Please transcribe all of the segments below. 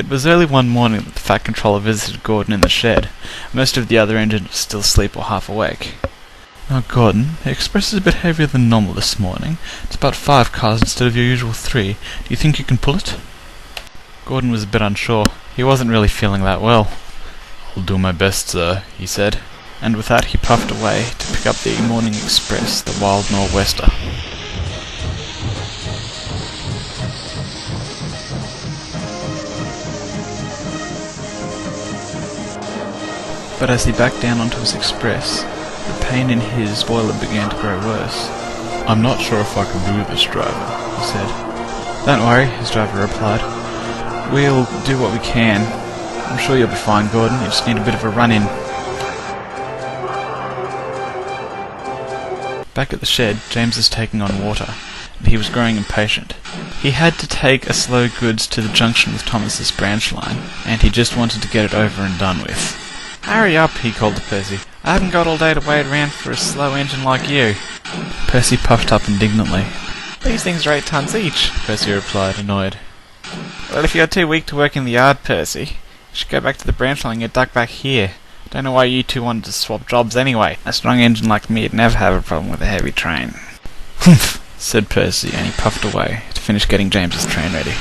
It was early one morning that the Fat Controller visited Gordon in the shed. Most of the other engines were still asleep or half awake. "Now, Gordon, the Express is a bit heavier than normal this morning. It's about 5 cars instead of your usual 3. Do you think you can pull it?" Gordon was a bit unsure. He wasn't really feeling that well. "I'll do my best, sir," he said. And with that he puffed away to pick up the morning express, the Wild Nor'Wester. But as he backed down onto his express, the pain in his boiler began to grow worse. "I'm not sure if I can do this, driver," he said. "Don't worry," his driver replied. "We'll do what we can. I'm sure you'll be fine, Gordon. You just need a bit of a run-in." Back at the shed, James was taking on water, and he was growing impatient. He had to take a slow goods to the junction with Thomas's branch line, and he just wanted to get it over and done with. "Hurry up," he called to Percy. "I haven't got all day to wait around for a slow engine like you." Percy puffed up indignantly. "These things are 8 tons each," Percy replied, annoyed. "Well, if you're too weak to work in the yard, Percy, you should go back to the branch line and get ducked back here. Don't know why you two wanted to swap jobs anyway. A strong engine like me'd never have a problem with a heavy train." "Humph," said Percy, and he puffed away to finish getting James's train ready.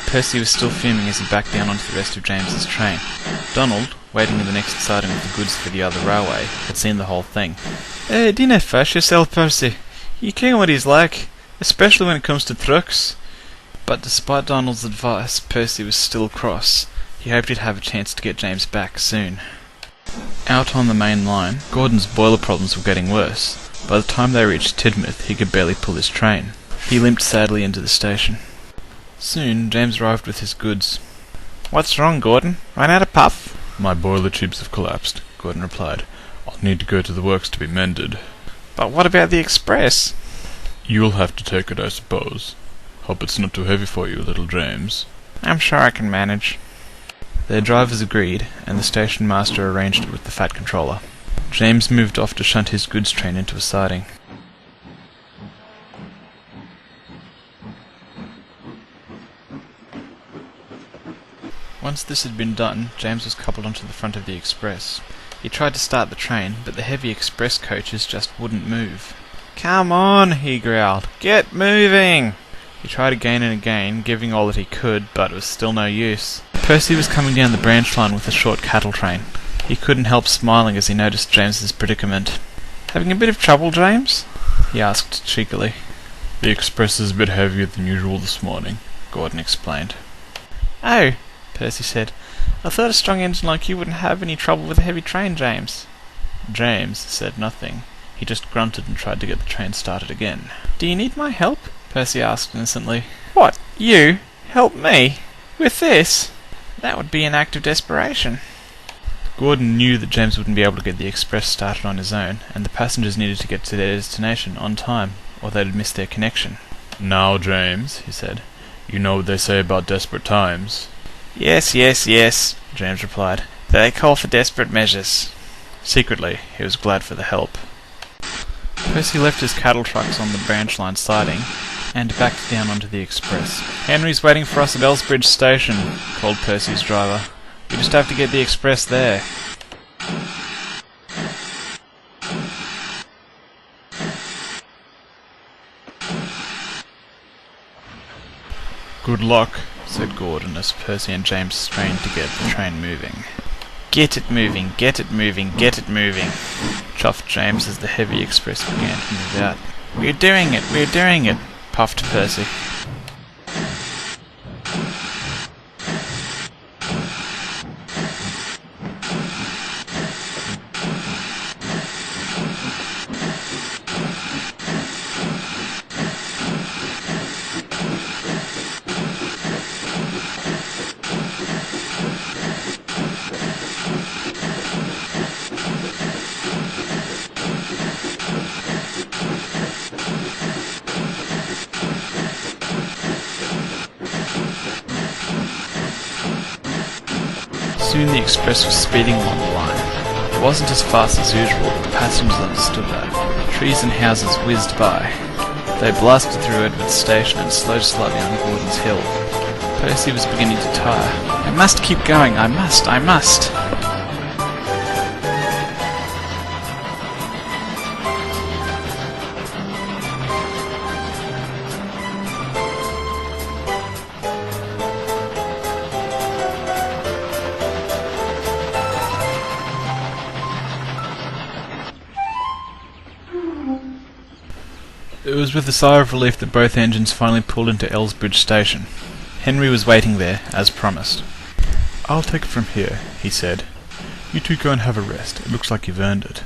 Percy was still fuming as he backed down onto the rest of James's train. Donald, waiting in the next siding with the goods for the other railway, had seen the whole thing. Dinna fash yourself, Percy. You ken what he's like, especially when it comes to trucks." But despite Donald's advice, Percy was still cross. He hoped he'd have a chance to get James back soon. Out on the main line, Gordon's boiler problems were getting worse. By the time they reached Tidmouth, he could barely pull his train. He limped sadly into the station. Soon, James arrived with his goods. "What's wrong, Gordon? Run out of puff?" "My boiler tubes have collapsed," Gordon replied. "I'll need to go to the works to be mended." "But what about the express?" "You'll have to take it, I suppose. Hope it's not too heavy for you, little James." "I'm sure I can manage." Their drivers agreed, and the station master arranged it with the Fat Controller. James moved off to shunt his goods train into a siding. Once this had been done, James was coupled onto the front of the express. He tried to start the train, but the heavy express coaches just wouldn't move. "Come on," he growled. "Get moving!" He tried again and again, giving all that he could, but it was still no use. Percy was coming down the branch line with a short cattle train. He couldn't help smiling as he noticed James's predicament. "Having a bit of trouble, James?" he asked cheekily. "The express is a bit heavier than usual this morning," Gordon explained. "Oh," Percy said. "I thought a strong engine like you wouldn't have any trouble with a heavy train, James." James said nothing. He just grunted and tried to get the train started again. "Do you need my help?" Percy asked innocently. "What, you? Help me? With this? That would be an act of desperation." Gordon knew that James wouldn't be able to get the express started on his own, and the passengers needed to get to their destination on time, or they'd miss their connection. "Now, James," he said, "you know what they say about desperate times." Yes, James replied. "They call for desperate measures." Secretly, he was glad for the help. Percy left his cattle trucks on the branch line siding and backed down onto the express. "Henry's waiting for us at Elsbridge Station," called Percy's driver. "We just have to get the express there." "Good luck," said Gordon as Percy and James strained to get the train moving. "Get it moving, get it moving, get it moving," chuffed James as the heavy express began to move out. We're doing it," puffed Percy. Soon the express was speeding along the line. wasn't as fast as usual, but the passengers understood that. Trees and houses whizzed by. They blasted through Edward's station and slowed slightly on Gordon's Hill. Percy was beginning to tire. I must keep going, I must! It was with a sigh of relief that both engines finally pulled into Elsbridge Station. Henry was waiting there, as promised. I'll take it from here, he said. You two go and have a rest. It looks like you've earned it.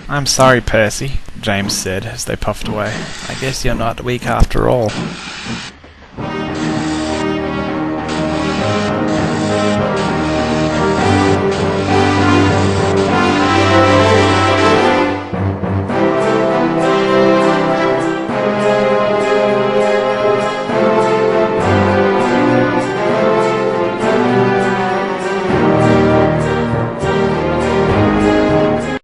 I'm sorry, Percy, James said as they puffed away. I guess you're not weak after all.